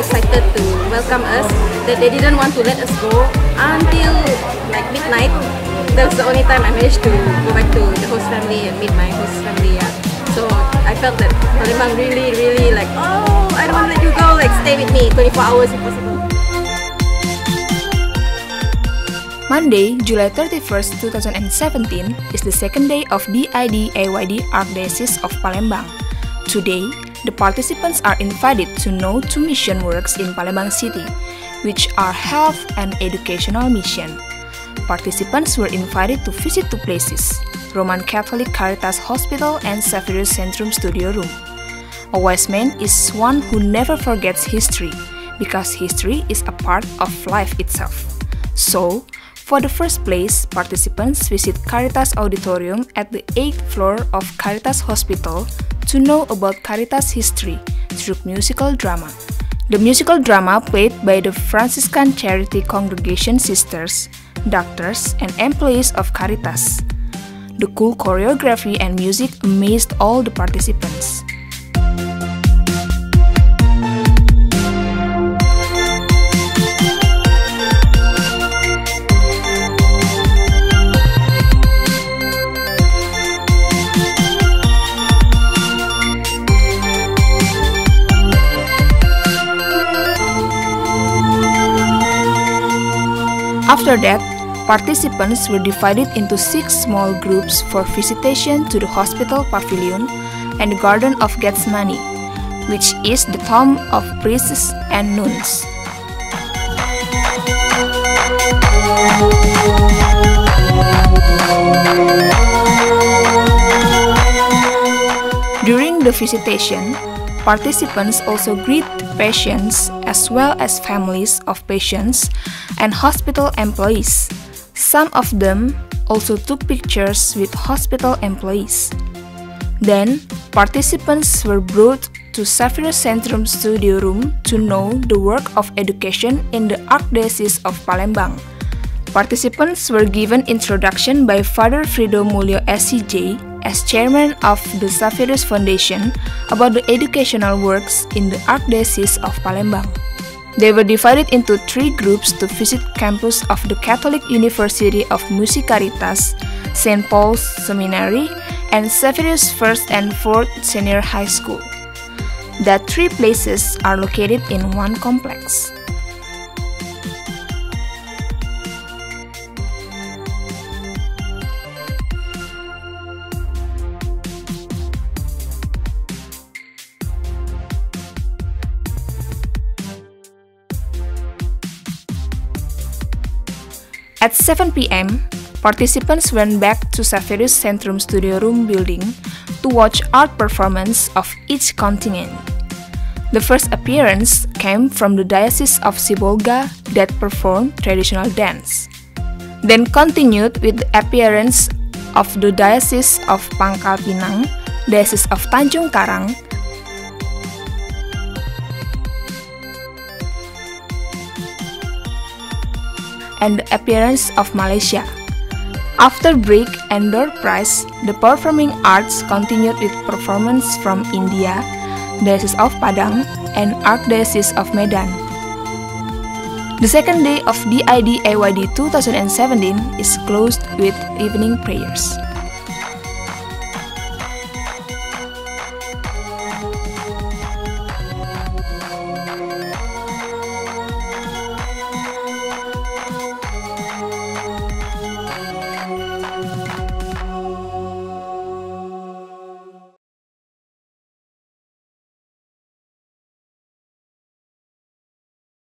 excited to welcome us that they didn't want to let us go until like midnight. That was the only time I managed to go back to the host family and meet my host family. Yeah. So I felt that Palembang really like, oh, I don't want to let you go, like stay with me 24 hours if possible. Monday, July 31st, 2017 is the second day of AYD Archdiocese of Palembang. Today, the participants are invited to know two mission works in Palembang City, which are health and educational mission. Participants were invited to visit two places, Roman Chatolic Charitas Hospital and Xavier's Centrum Studio Room. A wise man is one who never forgets history, because history is a part of life itself. So, for the first place, participants visit Caritas Auditorium at the 8th floor of Caritas Hospital to know about Caritas history through musical drama. The musical drama played by the Franciscan Charity congregation sisters, doctors, and employees of Caritas. The cool choreography and music amazed all the participants. After that, participants were divided into 6 small groups for visitation to the hospital pavilion and the Garden of Gethsemany, which is the tomb of priests and nuns. During the visitation, participants also greet patients as well as families of patients and hospital employees. Some of them also took pictures with hospital employees. Then, participants were brought to Xavier's Centrum Studio Room to know the work of education in the Archdiocese of Palembang. Participants were given introduction by Father Frido Mulyo SCJ as chairman of the Xavier's Foundation about the educational works in the Archdiocese of Palembang. They were divided into 3 groups to visit campus of the Catholic University of Musicaritas, St. Paul's Seminary, and Xavier's 1st and 4th Senior High School. The 3 places are located in one complex. At 7 p.m., participants went back to Xavier's Centrum Studio Room building to watch art performance of each continent. The first appearance came from the Diocese of Sibolga that performed traditional dance. Then continued with the appearance of the Diocese of Pangkal Pinang, Diocese of Tanjung Karang, and the appearance of Malaysia. After break and door prize, the performing arts continued with performance from India, Diocese of Padang, and Archdiocese of Medan. The second day of AYD 2017 is closed with evening prayers.